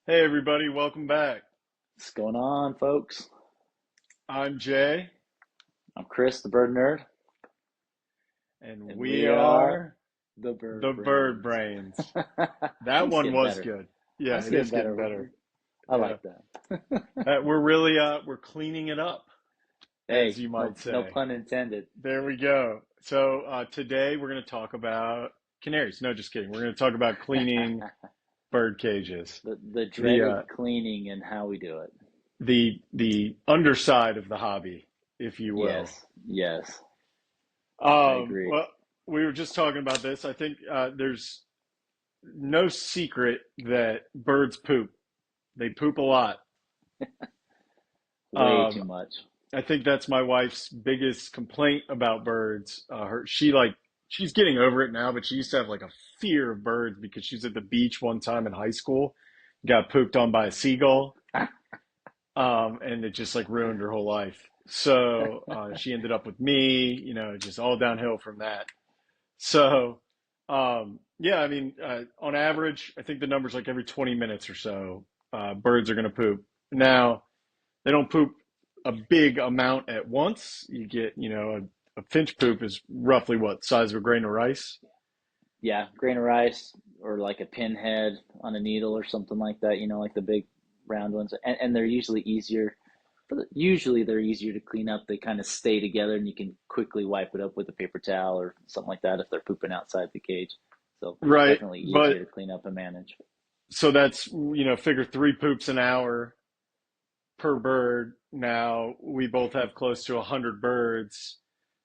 Hey everybody, welcome back. What's going on, folks? I'm Jay, I'm Chris, the bird nerd, and and we we are are the the bird Bird brains. Brains. That That's one getting was better. good. Yeah, That's it getting is getting better. better. I Yeah, like that. we're really we're cleaning it up, as Hey, you no, might no say. pun intended. There we go. So today we're going to talk about canaries. No, just kidding. We're going to talk about cleaning bird cages. The The dreaded cleaning and how we do it. the underside of the hobby, if you will. Yes, yes, I agree. Well, we were just talking about this. I think there's no secret that birds poop. They poop a lot. Way Um, too much. I think that's my wife's biggest complaint about birds. She's getting over it now, but she used to have like a fear of birds because she was at the beach one time in high school, got pooped on by a seagull, and it just like ruined her whole life. So she ended up with me, just all downhill from that. So, yeah, I mean, on average, I think the number's like every 20 minutes or so, birds are going to poop. Now, they don't poop a big amount at once. You get, a finch poop is roughly what, size of a grain of rice? Yeah, grain of rice or like a pinhead on a needle or something like that, like the big round ones. And they're usually easier. Usually they're easier to clean up. They kind of stay together and you can quickly wipe it up with a paper towel or something like that if they're pooping outside the cage. So Right. definitely But easier to clean up and manage. so that's, figure three poops an hour per bird. Now, we both have close to 100 birds.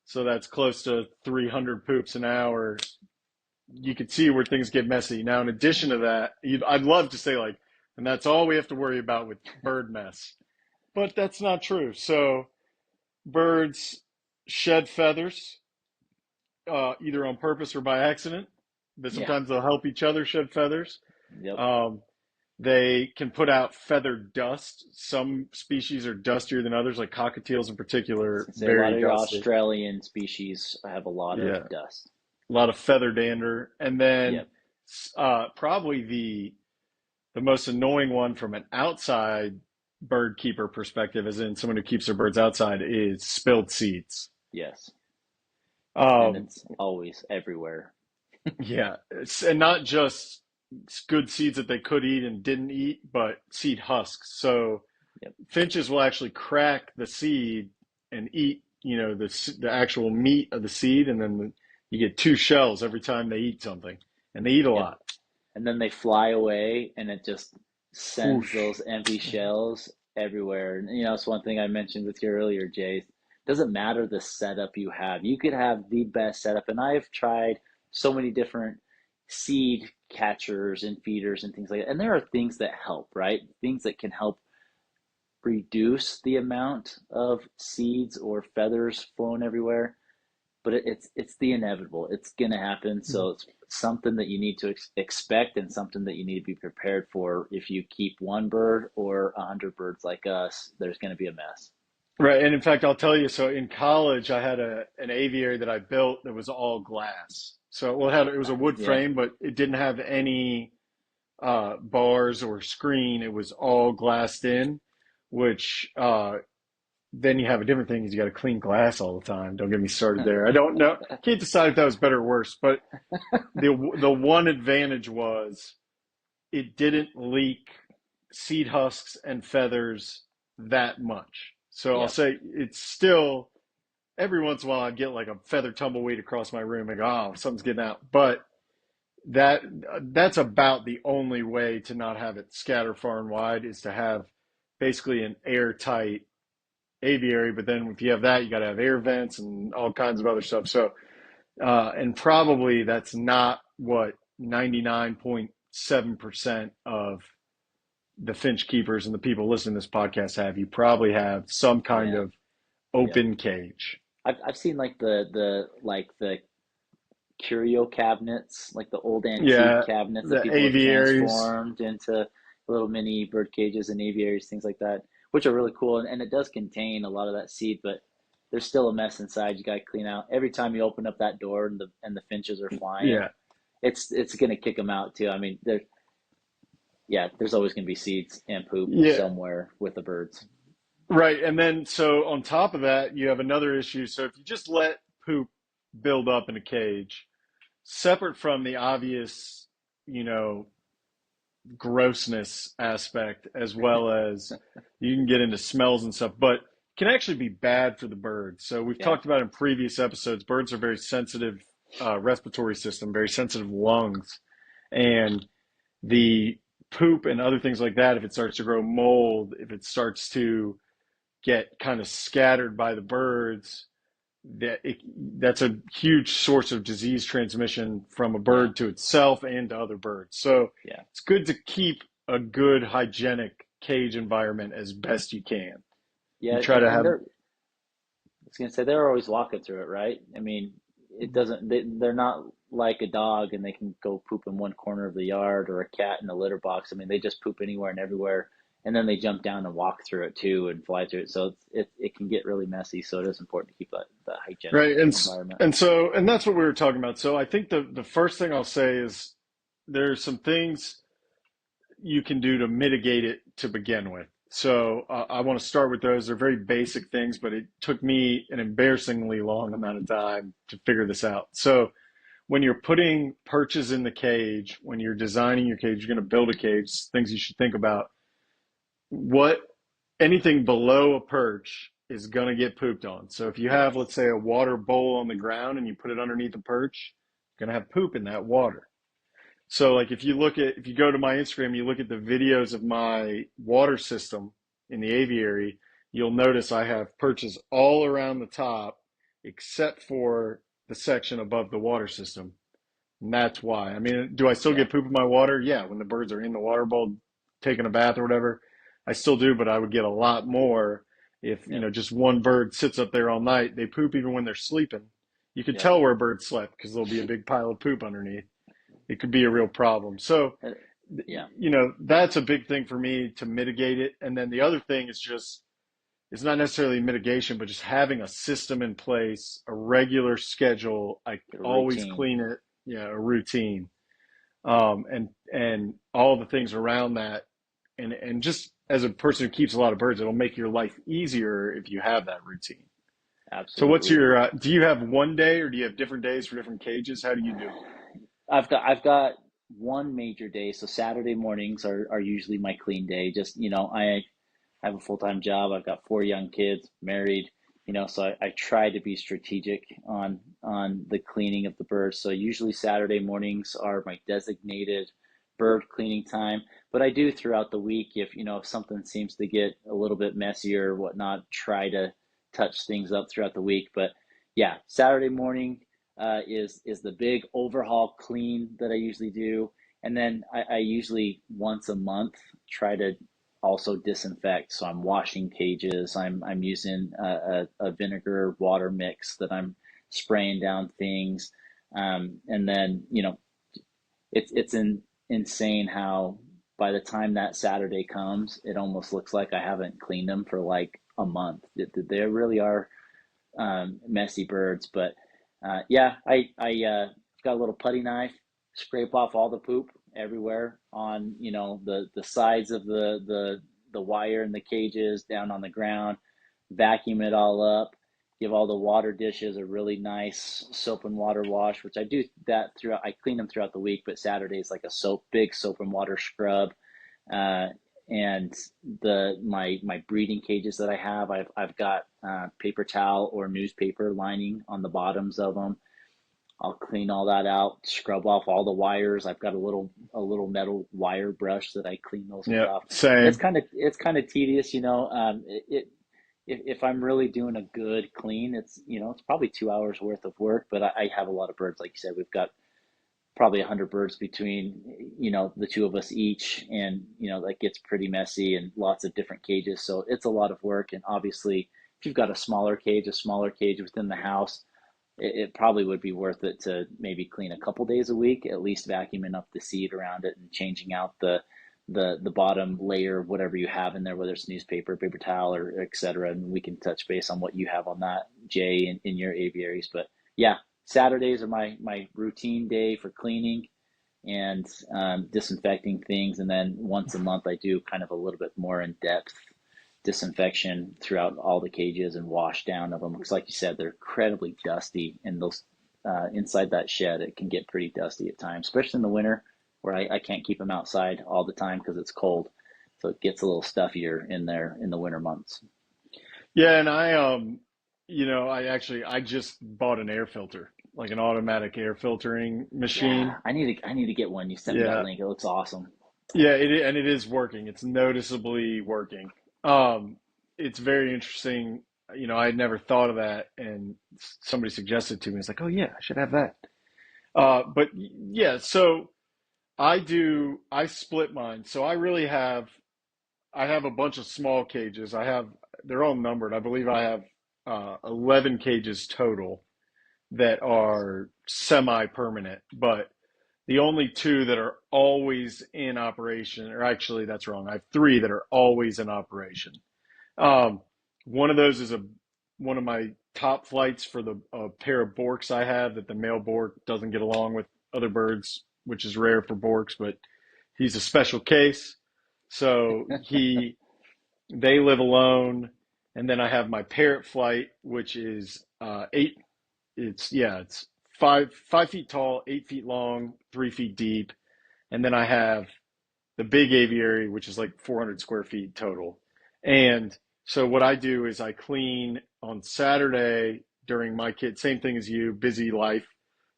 So that's close to 300 poops an hour. You could see where things get messy. Now, in addition to that, I'd love to say like, and that's all we have to worry about with bird mess, but that's not true. So birds shed feathers, either on purpose or by accident. But Yeah. sometimes they'll help each other shed feathers. Yep. Um, they can put out feather dust. Some species are dustier than others, like cockatiels in I was particular, gonna say a lot very of your dusty. Australian species have a lot of Yeah, dust. a lot of feather dander, and then Yep. probably the most annoying one from an outside bird keeper perspective, as in someone who keeps their birds outside, is spilled seeds. Yes. And Um, it's always everywhere. yeah, and not just good seeds that they could eat and didn't eat, but seed husks. So Yep. finches will actually crack the seed and eat, the actual meat of the seed, and then you get two shells every time they eat something, and they eat a Yep. lot. And then they fly away and it just sends Whoosh. those empty shells everywhere. And it's one thing I mentioned with you earlier, Jay. Doesn't matter the setup you have. You could have the best setup, and I've tried so many different seed catchers and feeders and things like that. And there are things that help, right? Things that can help reduce the amount of seeds or feathers flown everywhere, but it's the inevitable. It's gonna happen. So it's something that you need to expect and something that you need to be prepared for. If you keep one bird or 100 birds like us, there's gonna be a mess. Right, and in fact, I'll tell you. So in college, I had an aviary that I built that was all glass. So it was a wood Yeah, frame, but it didn't have any bars or screen. It was all glassed in, which then you have a different thing is you got to clean glass all the time. Don't get me started there. I don't know. Can't decide if that was better or worse, but the one advantage was it didn't leak seed husks and feathers that much. So I'll yep, say it's still every once in a while I'd get like a feather tumbleweed across my room and go, oh, something's getting out. But that that's about the only way to not have it scatter far and wide is to have basically an airtight aviary. But then if you have that, you got to have air vents and all kinds of other stuff. So and probably that's not what 99.7% of the finch keepers and the people listening to this podcast have. You probably have some kind yeah, of yep. open cage. I've seen like the curio cabinets, like the old antique Yeah, cabinets that the people have aviaries. transformed into little mini bird cages and aviaries, things like that, which are really cool. And it does contain a lot of that seed, but there's still a mess inside. You got to clean out every time you open up that door and the finches are flying. Yeah, It's gonna kick them out too. I mean, yeah, there's always going to be seeds and poop Yeah, somewhere with the birds. right. And then, so on top of that, you have another issue. So if you just let poop build up in a cage, separate from the obvious, you know, grossness aspect, as well as you can get into smells and stuff, but can actually be bad for the birds. So we've Yeah, talked about in previous episodes, birds are very sensitive respiratory system, very sensitive lungs, and the poop and other things like that, if it starts to grow mold, if it starts to get kind of scattered by the birds, that it, that's a huge source of disease transmission from a yeah, bird to itself and to other birds. So yeah, it's good to keep a good hygienic cage environment as best you can. You yeah. try to And have, I was gonna say they're always walking through it, right? I mean, it doesn't. They're not like a dog, and they can go poop in one corner of the yard, or a cat in a litter box. I mean, they just poop anywhere and everywhere, and then they jump down and walk through it too, and fly through it. So it can get really messy. So it is important to keep the hygienic right, environment. and that's what we were talking about. So I think the first thing I'll say is there's some things you can do to mitigate it to begin with. So I want to start with those. They're very basic things, but it took me an embarrassingly long amount of time to figure this out. So when you're putting perches in the cage, when you're designing your cage, you're going to build a cage, things you should think about. What anything below a perch is going to get pooped on. So if you have, let's Yes. say, a water bowl on the ground and you put it underneath a perch, you're going to have poop in that water. So like if you go to my Instagram, you look at the videos of my water system in the aviary, you'll notice I have perches all around the top except for the section above the water system. And that's why. I mean, do I still Yeah. get poop in my water? Yeah, when the birds are in the water bowl taking a bath or whatever, I still do, but I would get a lot more if, Yep. just one bird sits up there all night. They poop even when they're sleeping. You could Yep. tell where a bird slept because there'll be a big pile of poop underneath. It could be a real problem. So, Uh, yeah. that's a big thing for me to mitigate it. And then the other thing is just, it's not necessarily mitigation, but just having a system in place, a regular schedule. I Get a always routine. clean it, a routine, and all the things around that, and just as a person who keeps a lot of birds, it'll make your life easier if you have that routine. So, what's Absolutely. your? Do you have one day, or do you have different days for different cages? How do you do it? I've got one major day. So Saturday mornings are usually my clean day. Just, I have a full-time job. I've got four young kids, married, so I try to be strategic on the cleaning of the birds. So usually Saturday mornings are my designated bird cleaning time. But I do throughout the week, if something seems to get a little bit messier or whatnot, try to touch things up throughout the week. But yeah, Saturday morning is the big overhaul clean that I usually do. And then I usually once a month try to also disinfect. So I'm washing cages. I'm using a vinegar water mix that I'm spraying down things. And then it's insane how by the time that Saturday comes, it almost looks like I haven't cleaned them for like a month. They really are messy birds. But yeah, I got a little putty knife, scrape off all the poop everywhere on the sides of the wire in the cages, down on the ground, vacuum it all up. Give all the water dishes a really nice soap and water wash, which I do that throughout. I clean them throughout the week, but Saturday is like a big soap and water scrub. Uh, and my breeding cages that I have, I've got paper towel or newspaper lining on the bottoms of them. I'll clean all that out, scrub off all the wires. I've got a little metal wire brush that I clean those things Yeah, off. And it's same. kind of it's kind of tedious. If I'm really doing a good clean, it's probably 2 hours worth of work. But I have a lot of birds, like you said. We've got probably 100 birds between the two of us each, and that gets pretty messy, and lots of different cages, so it's a lot of work. And obviously if you've got a smaller cage within the house, it probably would be worth it to maybe clean a couple days a week, at least vacuuming up the seed around it and changing out the bottom layer of whatever you have in there, whether it's newspaper, paper towel, or etc. And we can touch base on what you have on that, Jay, in your aviaries. But yeah, Saturdays are my routine day for cleaning. and disinfecting things. And then once a month, I do kind of a little bit more in depth disinfection throughout all the cages and wash down of them. Because, like you said, they're incredibly dusty, and those inside that shed, it can get pretty dusty at times, especially in the winter where I can't keep them outside all the time because it's cold. So it gets a little stuffier in there in the winter months. Yeah, and I just bought an air filter, like an automatic air filtering machine. Yeah, I need to get one. You sent me that Yeah, link. It looks awesome. yeah, and it is working. It's noticeably working. Um, it's very interesting. I had never thought of that, and somebody suggested to me. It's like, oh yeah, I should have that. But yeah, so I split mine. So I have a bunch of small cages. They're all numbered. I believe I have 11 cages total that Nice. are semi-permanent, but the only two that are always in operation, or actually that's wrong. I have three that are always in operation. Um, one of those is a one of my top flights for the pair of borks I have that the male bork doesn't get along with other birds, which is rare for borks, but he's a special case. So they live alone, and then I have my parrot flight, which is eight. It's 5 feet tall, 8 feet long, 3 feet deep, and then I have the big aviary, which is like 400 square feet total. And so what I do is I clean on Saturday during my kid, same thing as you, busy life.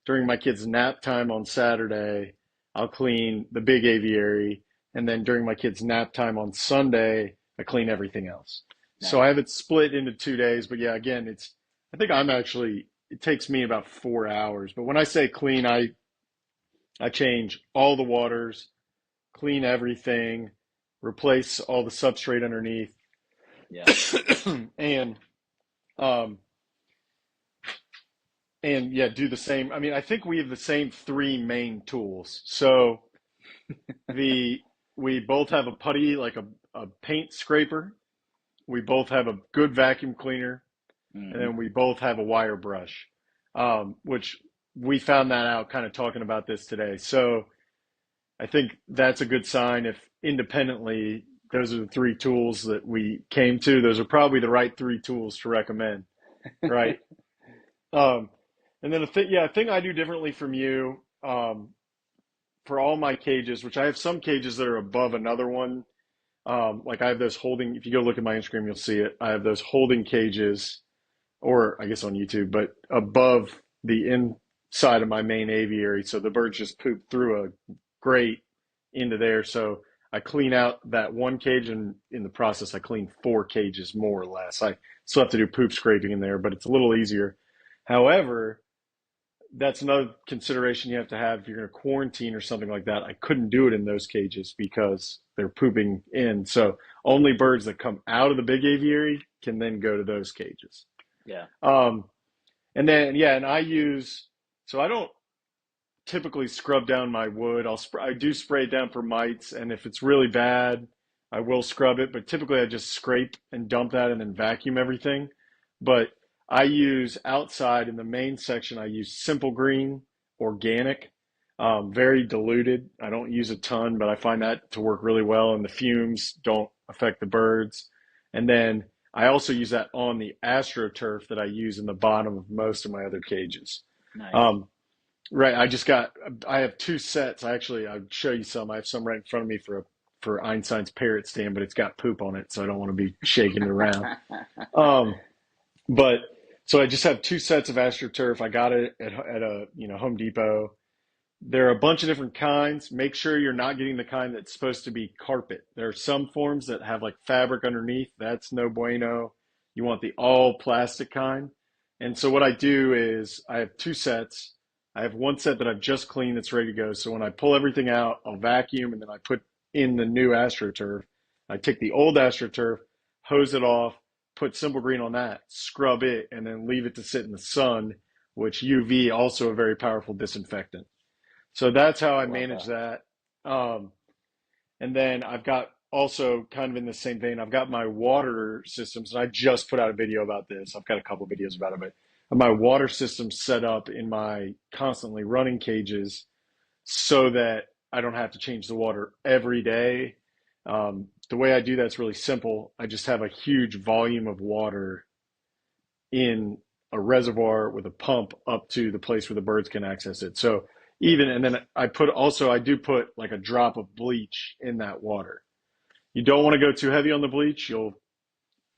During my kids' nap time on Saturday, I'll clean the big aviary. And then during my kids' nap time on Sunday, I clean everything else. So I have Nice. it split into 2 days. But yeah, again, I think it takes me about 4 hours. But when I say clean, I change all the waters, clean everything, replace all the substrate underneath, Yeah. and um, and yeah, do the same. I mean, I think we have the same three main tools. So the we both have a putty, like a paint scraper. We both have a good vacuum cleaner, and Hmm. then we both have a wire brush, which we found that out kind of talking about this today. So I think that's a good sign if independently those are the three tools that we came to. Those are probably the right three tools to recommend, right? Um, and then a thing I do differently from you, for all my cages, which I have some cages that are above another one. Like I have those holding, if you go look at my Instagram, you'll see it. I have those holding cages, or I guess on YouTube, but above the inside of my main aviary. So the birds just poop through a grate into there. So I clean out that one cage, and in the process, I clean four cages more or less. I still have to do poop scraping in there, but it's a little easier. However, that's another consideration you have to have if you're going to quarantine or something like that. I couldn't do it in those cages because they're pooping in. So only birds that come out of the big aviary can then go to those cages. Yeah. Um, and then, yeah, and so I don't typically scrub down my wood. I do spray it down for mites, and if it's really bad, I will scrub it. But typically, I just scrape and dump that, and then vacuum everything. But I use outside in the main section. I use Simple Green organic, very diluted. I don't use a ton, but I find that to work really well, and the fumes don't affect the birds. And then I also use that on the AstroTurf that I use in the bottom of most of my other cages. Nice. Um, Right. I have two sets. I'll show you some. I have some right in front of me for Einstein's parrot stand, but it's got poop on it, so I don't want to be shaking it around. Um, but so I just have two sets of AstroTurf. I got it at a, Home Depot. There are a bunch of different kinds. Make sure you're not getting the kind that's supposed to be carpet. There are some forms that have like fabric underneath. That's no bueno. You want the all plastic kind. And so what I do is I have two sets. I have one set that I've just cleaned that's ready to go. So when I pull everything out, I'll vacuum and then I put in the new AstroTurf. I take the old AstroTurf, hose it off, put Simple Green on that, scrub it, and then leave it to sit in the sun, which UV also a very powerful disinfectant. So that's how I I love manage that. that. Um, and then I've got also kind of in the same vein, I've got my water systems, and I just put out a video about this. I've got a couple of videos about it, but my water system set up in my constantly running cages. so that I don't have to change the water every day. The way I do that's really simple. I just have a huge volume of water in a reservoir with a pump up to the place where the birds can access it. So even, and then I do put like a drop of bleach in that water. You don't want to go too heavy on the bleach. You'll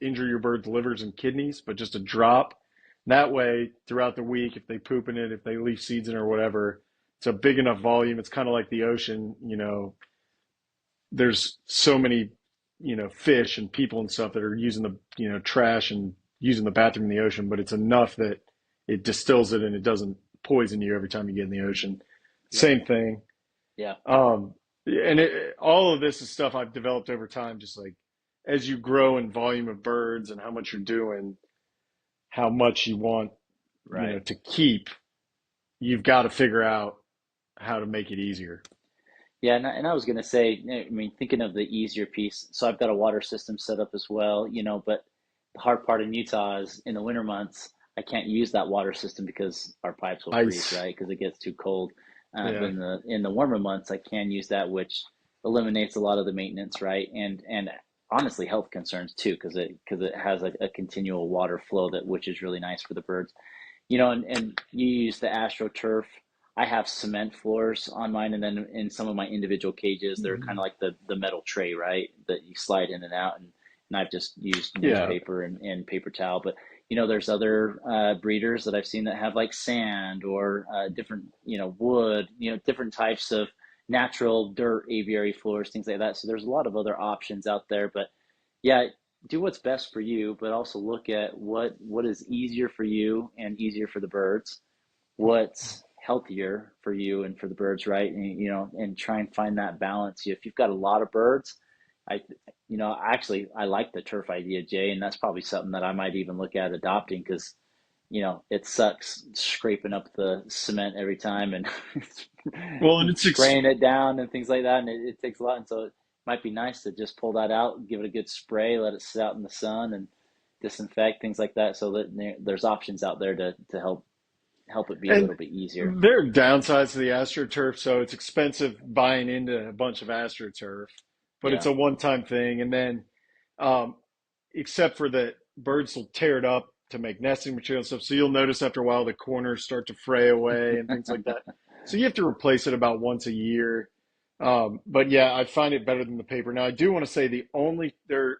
injure your bird's livers and kidneys, but just a drop. That way, throughout the week, if they poop in it, if they leave seeds in it or whatever, it's a big enough volume. It's kind of like the ocean. There's so many, fish and people and stuff that are using the, trash and using the bathroom in the ocean, but it's enough that it distills it and it doesn't poison you every time you get in the ocean. Yep. Same thing. Yeah. All of this is stuff I've developed over time, just like as you grow in volume of birds and how much you're doing, how much you want, Right. to keep, you've got to figure out how to make it easier. Yeah, and I was gonna say, I mean, thinking of the easier piece, so I've got a water system set up as well, but the hard part in Utah is in the winter months, I can't use that water system because our pipes will freeze, Ice. right? Because it gets too cold. But Yeah. in the warmer months, I can use that, which eliminates a lot of the maintenance, right? And honestly, health concerns too, because it has a continual water flow which is really nice for the birds. And you use the AstroTurf. I have cement floors on mine, and then in some of my individual cages, they're kind of like the metal tray, right? That you slide in and out. And I've just used Yeah. newspaper and paper towel. But there's other breeders that I've seen that have like sand or different, wood, different types of natural dirt aviary floors, things like that. So there's a lot of other options out there. But yeah, do what's best for you, but also look at what is easier for you and easier for the birds, what's healthier for you and for the birds, right? And try and find that balance. If you've got a lot of birds, I, actually, I like the turf idea, Jay, and that's probably something that I might even look at adopting because, it sucks scraping up the cement every time and Well, and spraying it down and things like that. And it takes a lot. And so it might be nice to just pull that out, give it a good spray, let it sit out in the sun and disinfect things like that. So that there's options out there to help it be a and little bit easier. there are downsides to the AstroTurf, so it's expensive buying into a bunch of AstroTurf, but it's Yeah. a one-time thing. And then, um, except for that, birds will tear it up to make nesting material and stuff. So you'll notice after a while the corners start to fray away and things like that. So you have to replace it about once a year. But yeah, I find it better than the paper. Now I do want to say there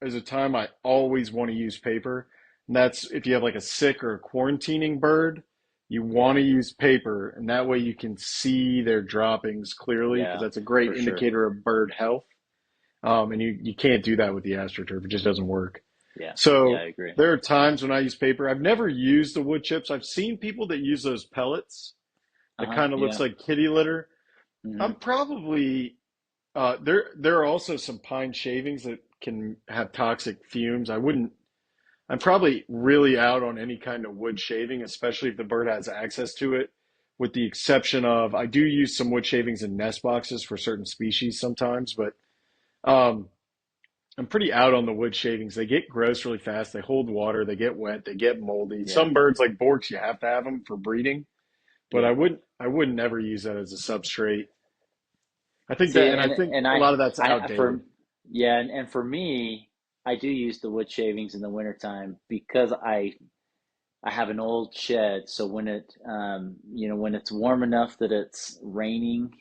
is a time I always want to use paper, and that's if you have like a sick or a quarantining bird, you want Yeah. to use paper, and that way you can see their droppings clearly because Yeah, that's a great for sure. indicator of bird health. And you can't do that with the AstroTurf; it just doesn't work. Yeah. Yeah, I So agree. there are times when I use paper. I've never used the wood chips. I've seen people that use those pellets that Uh-huh. kind of looks Yeah. like kitty litter. Hmm. I'm probably there are also some pine shavings that can have toxic fumes. I'm probably really out on any kind of wood shaving, especially if the bird has access to it, with the exception of I do use some wood shavings in nest boxes for certain species sometimes, but um, I'm pretty out on the wood shavings. They get gross really fast. They hold water. They get wet. They get moldy. Yeah. Some birds like Borks, you have to have them for breeding, but Yeah. I wouldn't ever use that as a substrate. I think See, that, and I and think and a I lot of that's I outdated. for yeah, and for me, I do use the wood shavings in the wintertime because I have an old shed, so when it's warm enough that it's raining,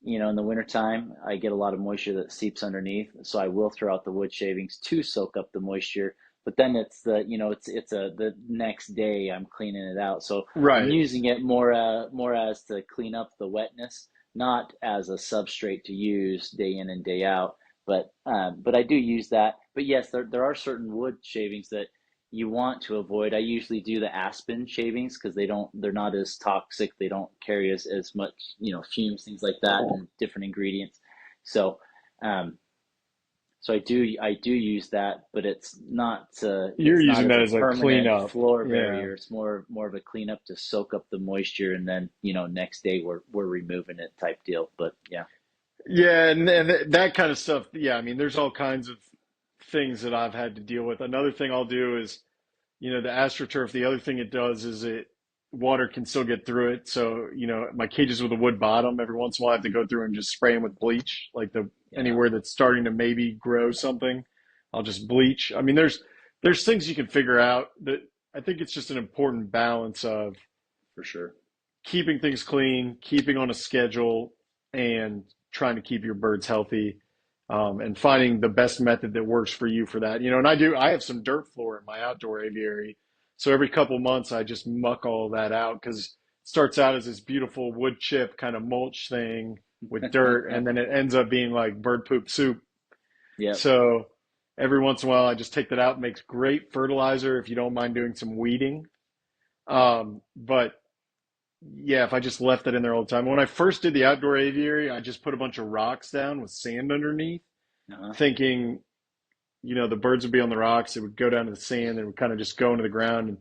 in the wintertime, I get a lot of moisture that seeps underneath. So I will throw out the wood shavings to soak up the moisture. But then the next day I'm cleaning it out. So I'm Right. using it more as to clean up the wetness, not as a substrate to use day in and day out. But I do use that. But yes, there are certain wood shavings that you want to avoid. I usually do the aspen shavings because they're not as toxic. They don't carry as much, fumes, things like that, and different ingredients. So, um, so I do use that, but You're it's not using as that a as a permanent cleanup. floor Yeah. barrier. It's more of a cleanup to soak up the moisture, and then next day we're removing it type deal. But yeah, Yeah, and that kind of stuff. Yeah, I mean, there's all kinds of things that I've had to deal with. Another thing I'll do is, the AstroTurf, the other thing it does is water can still get through it. So, my cages with a wood bottom, every once in a while I have to go through and just spray them with bleach, like the Yeah, anywhere that's starting to maybe grow something, I'll just bleach. I mean, there's things you can figure out that I think it's just an important balance of for sure. keeping things clean, keeping on a schedule, and trying to keep your birds healthy, and finding the best method that works for you for that. And I have some dirt floor in my outdoor aviary. So every couple months, I just muck all that out because it starts out as this beautiful wood chip kind of mulch thing with dirt, and then it ends up being like bird poop soup. Yep. So every once in a while, I just take that out. It makes great fertilizer if you don't mind doing some weeding. But yeah, if I just left it in there all the time. When I first did the outdoor aviary, I just put a bunch of rocks down with sand underneath, Uh-huh. thinking, the birds would be on the rocks. It would go down to the sand and it would kind of just go into the ground. And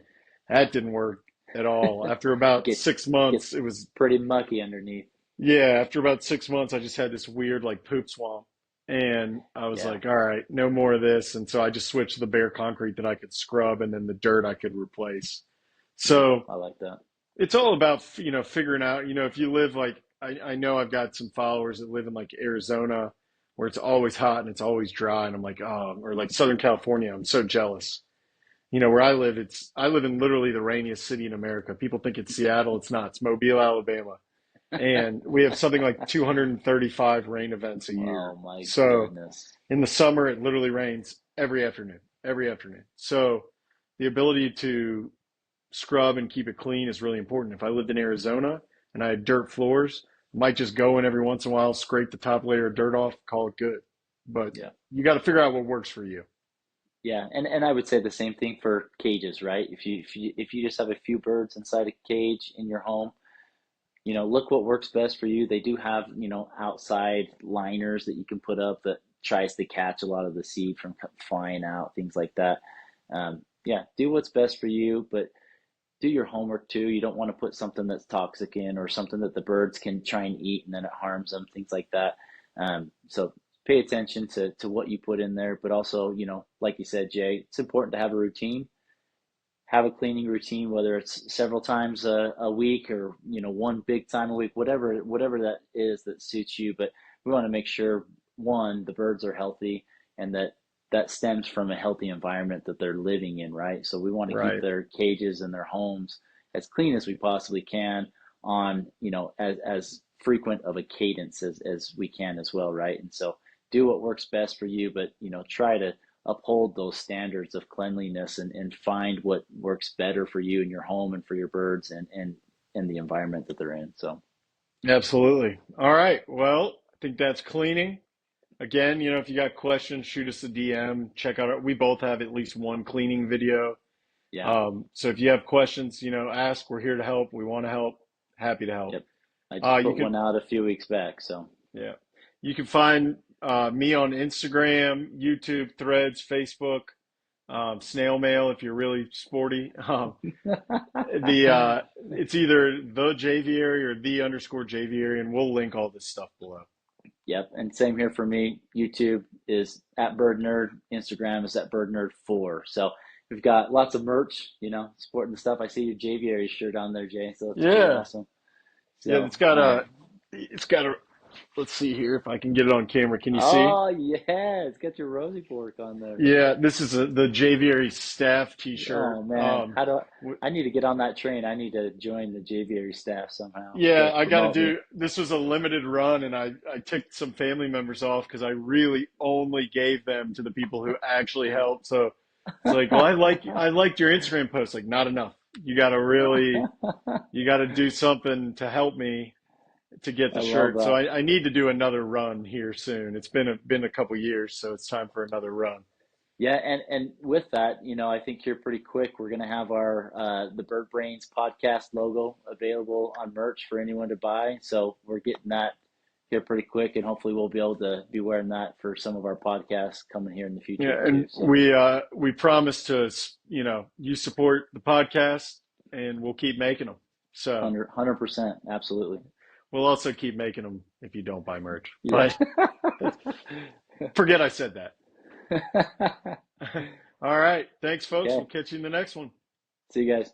that didn't work at all. After about Gets 6 months, gets it was, pretty mucky underneath. yeah, after about 6 months, I just had this weird like poop swamp. And I was Yeah. like, all right, no more of this. And so I just switched to the bare concrete that I could scrub and then the dirt I could replace. Yeah, So I like that. it's all about figuring out, if you live like I know I've got some followers that live in like Arizona where it's always hot and it's always dry, and I'm like, oh, or like Southern California, I'm so jealous. Where I live in literally the rainiest city in America. People think it's Seattle. It's not. It's Mobile, Alabama, and we have something like 235 rain events a Oh year. my So goodness. in the summer it literally rains every afternoon. So the ability to scrub and keep it clean is really important. If I lived in Arizona and I had dirt floors, I might just go in every once in a while, scrape the top layer of dirt off, call it good. But Yeah. you got to figure out what works for you. Yeah, and I would say the same thing for cages, right? If you just have a few birds inside a cage in your home, look what works best for you. They do have, outside liners that you can put up that tries to catch a lot of the seed from flying out, things like that. Yeah, do what's best for you, but do your homework too. You don't want to put something that's toxic in or something that the birds can try and eat and then it harms them, things like that. So pay attention to what you put in there, but also, like you said, Jay, it's important to have a routine, have a cleaning routine, whether it's several times a week or, one big time a week, whatever that is that suits you. But we want to make sure, one, the birds are healthy and that stems from a healthy environment that they're living in, right? So we want to keep Right. their cages and their homes as clean as we possibly can on, as frequent of a cadence as we can as well, right? And so do what works best for you, but, try to uphold those standards of cleanliness and find what works better for you in your home and for your birds and the environment that they're in. So, Absolutely. All right. Well, I think that's cleaning. Again, if you got questions, shoot us a DM. Check out we both have at least one cleaning video. yeah, So if you have questions, ask. We're here to help. We want to help. Happy to help. yep. I just You put can one out a few weeks back. So, Yeah. You can find me on Instagram, YouTube, Threads, Facebook, snail mail if you're really sporty. The it's either the JVary or the underscore JVary, and we'll link all this stuff below. yep. And same here for me. YouTube is at Bird Nerd. Instagram is at Bird Nerd 4. So we've got lots of merch, supporting the stuff. I see your JVary shirt on there, Jay. So it's pretty Yeah, awesome. yeah. So, all right. It's got a. Let's see here if I can get it on camera. Can you see? Oh, yeah. It's got your Rosie Fork on there. Yeah, this is the JVary staff T-shirt. Oh man, how do W- I need to get on that train? I need to join the JVary staff somehow. You Yeah, guys I got to promote me. do. This was a limited run, and I took some family members off because I really only gave them to the people who actually helped. So it's like, well, I liked your Instagram post. Like, not enough. You got to do something to help me to get I the love shirt. So that. I need to do another run here soon. It's been a couple years, so it's time for another run. Yeah, and with that, I think here pretty quick, we're gonna have our the Bird Brains podcast logo available on merch for anyone to buy. So we're getting that here pretty quick, and hopefully we'll be able to be wearing that for some of our podcasts coming here in the future Yeah, too. and So we promise to, you support the podcast, and wew keep making them. So 100%, absolutely. we'll also keep making them if you don't buy merch. Yeah. But forget I said that. All right, thanks, folks. We'll Okay. catch you in the next one. See you guys.